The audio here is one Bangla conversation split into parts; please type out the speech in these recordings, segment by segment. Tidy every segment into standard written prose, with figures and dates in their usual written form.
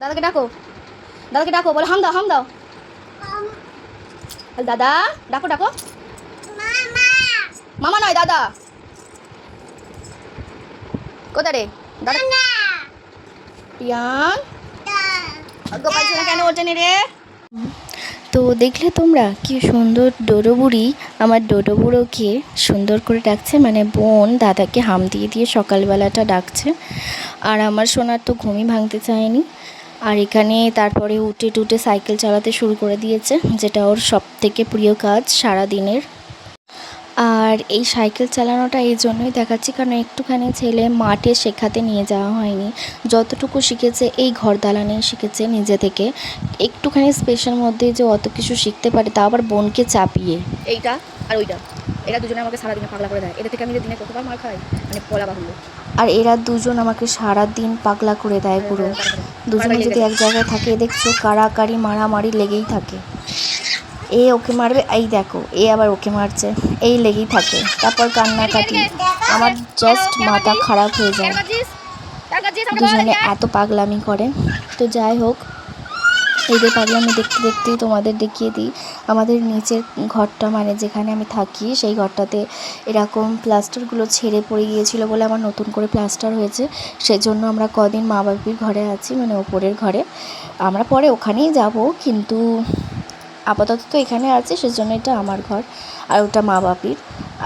দাদাকে ডাকো, দাদাকে ডাকো, বলো হাম দাও, হাম দাও। দাদা ডাকো, ডাকো। মামা নয়, দাদা। কোথা রে দাদা? টিয়ান গোপাল ছেলে কেন ওঠে নি রে? তো দেখলে তোমরা কি সুন্দর ডোডো বুড়ি আমার ডোডো বুড়োকে সুন্দর করে ডাকছে, মানে বোন দাদাকে হাম দিয়ে দিয়ে সকালবেলাটা ডাকছে। আর আমার সোনার তো ঘুমই ভাঙতে চায়নি। আর এখানে তারপরে উঠে টুটে সাইকেল চালাতে শুরু করে দিয়েছে, যেটা ওর সব থেকে প্রিয় কাজ সারা দিনের। আর এই সাইকেল চালানোটা এই জন্যই দেখাচ্ছি কারণ একটুখানি ছেলে মাঠে শেখাতে নিয়ে যাওয়া হয়নি। যতটুকু শিখেছে এই ঘর দালানেই শিখেছে নিজে থেকে। একটুখানি স্পেসের মধ্যে যে অত কিছু শিখতে পারে, তা আবার বোনকে চাপিয়ে। এইটা আর ওইটা, এরা দুজনে আমাকে সারাদিনে পাগলা করে দেয়। এদের থেকে আমি দিনে কতবার মার খাই মানে বলা বাহুল্য। আর এরা দুজন আমাকে সারাদিন পাগলা করে দেয় পুরো। দুজনে যদি এক জায়গায় থাকে দেখছো কাড়াকাড়ি মারামারি লেগেই থাকে। এ ওকে মারবে, এই দেখো এ আবার ওকে মারছে, এই লেগেই থাকে। তারপর কান্নাকাটি, আমার জাস্ট মাথা খারাপ হয়ে যায়। দুজনে এত পাগলামি করে। তো যাই হোক, এদের পাগলামি দেখতে দেখতেই তোমাদের দেখিয়ে দিই আমাদের নিচের ঘরটা, মানে যেখানে আমি থাকি সেই ঘরটাতে এরকম প্লাস্টারগুলো ছেড়ে পড়ে গিয়েছিল বলে আমার নতুন করে প্লাস্টার হয়েছে। সেজন্য আমরা কদিন মা বাপির ঘরে আছি, মানে ওপরের ঘরে। আমরা পরে ওখানেই যাব, কিন্তু আপাতত তো এখানে আছে, সেজন্য এটা আমার ঘর আর ওটা মা বাপির।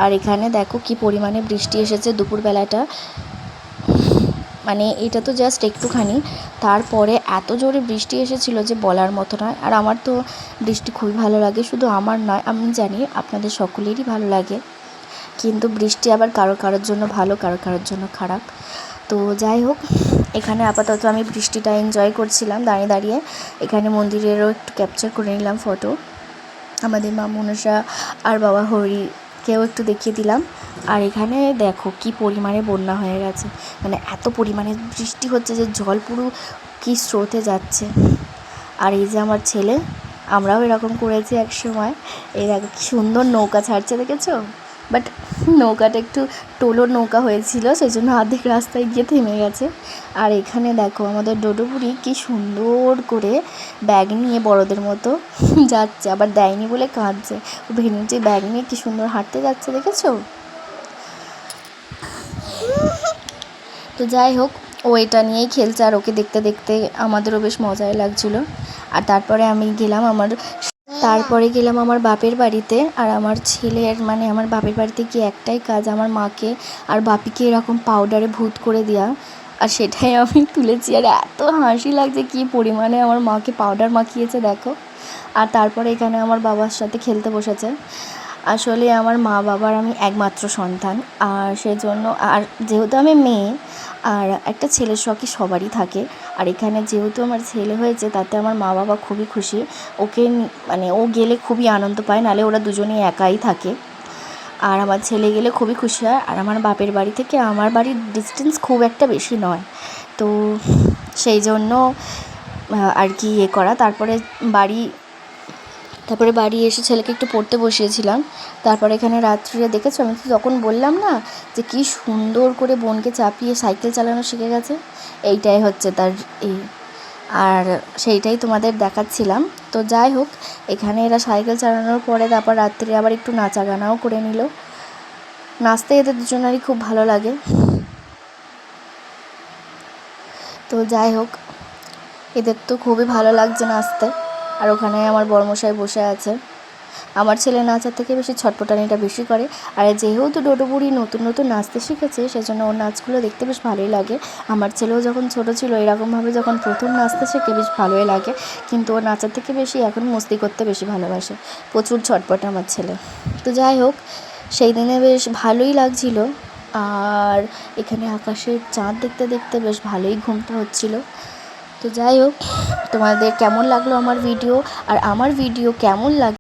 আর এখানে দেখো কি পরিমাণে বৃষ্টি এসেছে দুপুরবেলাটা, মানে এটা তো জাস্ট একটুখানি, তারপরে এত জোরে বৃষ্টি এসেছিলো যে বলার মতো নয়। আর আমার তো বৃষ্টি খুবই ভালো লাগে, শুধু আমার নয়, আমি জানি আপনাদের সকলেরই ভালো লাগে। কিন্তু বৃষ্টি আবার কারোর জন্য ভালো, কারোর জন্য খারাপ। তো যাই হোক, এখানে আপাতত আমি বৃষ্টিটা এনজয় করছিলাম দাঁড়িয়ে দাঁড়িয়ে। এখানে মন্দিরেরও একটু ক্যাপচার করে নিলাম ফটো, আমাদের মা মনসা আর বাবা হরিকেও একটু দেখিয়ে দিলাম। আর এখানে দেখো কি পরিমাণে বন্যা হয়ে গেছে, মানে এত পরিমাণে বৃষ্টি হচ্ছে যে জল পুরো কি স্রোতে যাচ্ছে। আর এই যে আমার ছেলে, আমরাও এরকম করেছি এক সময়। এই দেখো কি সুন্দর নৌকা ছাড়ছে, দেখেছো? বাট নৌকাটা একটু টোলোর নৌকা হয়েছিল, সেই জন্য অর্ধেক রাস্তায় গিয়ে থেমে গেছে। আর এখানে দেখো আমাদের ডোডো বুড়ি কি সুন্দর করে ব্যাগ নিয়ে বড়দের মতো যাচ্ছে, আবার দেয়নি বলে কাঁদছে। ও ভেনুর ব্যাগ নিয়ে কি সুন্দর হাঁটতে যাচ্ছে, দেখেছো? তো যাই হোক, ও এটা নিয়েই খেলছে আর ওকে দেখতে দেখতে আমাদেরও বেশ মজাই লাগছিলো। আর তারপরে গেলাম আমার বাপের বাড়িতে। আর আমার ছেলের, মানে আমার বাপের বাড়িতে গিয়ে একটাই কাজ, আমার মাকে আর বাপিকে এরকম পাউডারে ভূত করে দেওয়া। আর সেটাই আমি তুলেছি। আর এত হাসি লাগছে কি পরিমাণে আমার মাকে পাউডার মাখিয়েছে দেখো। আর তারপরে এখানে আমার বাবার সাথে খেলতে বসেছে। আসলে আমার মা বাবার আমি একমাত্র সন্তান, আর সেজন্য, আর যেহেতু আমি মেয়ে, আর একটা ছেলের শখই সবারই থাকে। আর এখানে যেহেতু আমার ছেলে হয়েছে, তাতে আমার মা বাবা খুবই খুশি। ওকে মানে ও গেলে খুবই আনন্দ পায়, নাহলে ওরা দুজনেই একাই থাকে। আর আমার ছেলে গেলে খুবই খুশি হয়। আর আমার বাপের বাড়ি থেকে আমার বাড়ির ডিস্টেন্স খুব একটা বেশি নয়, তো সেই জন্য আর কি করা। তারপরে বাড়ি এসে ছেলেকে একটু পড়তে বসিয়েছিলাম। তারপরে এখানে রাত্রিরে দেখেছো, আমি তো তখন বললাম না যে কি সুন্দর করে বোনকে চাপিয়ে সাইকেল চালানো শিখে গেছে, এইটাই হচ্ছে তার আর সেইটাই তোমাদের দেখাচ্ছিলাম। তো যাই হোক, এখানে এরা সাইকেল চালানোর পরে তারপর রাত্রে আবার একটু নাচা গানাও করে নিল। নাচতে এদের দুজনেরই খুব ভালো লাগে। তো যাই হোক, এদের তো খুবই ভালো লাগছে নাচতে। আর ওখানে আমার বড়মশাই বসে আছে। আমার ছেলে নাচার থেকে বেশি ছটপটানিটা বেশি করে। আর যেহেতু ডোডো বুড়ি নতুন নতুন নাচতে শিখেছে, সেজন্য ওর নাচগুলো দেখতে বেশ ভালোই লাগে। আমার ছেলেও যখন ছোটো ছিল এরকমভাবে যখন প্রথম নাচতে শেখে বেশ ভালোই লাগে, কিন্তু ও নাচার থেকে বেশি এখন মস্তি করতে বেশি ভালোবাসে। প্রচুর ছটপটে আমার ছেলে। তো যাই হোক, সেই দিনে বেশ ভালোই লাগছিল। আর এখানে আকাশের চাঁদ দেখতে দেখতে বেশ ভালোই ঘুমটা হচ্ছিল। তো যাই হোক, তোমাদের কেমন লাগলো আমার ভিডিও, আর আমার ভিডিও কেমন লাগে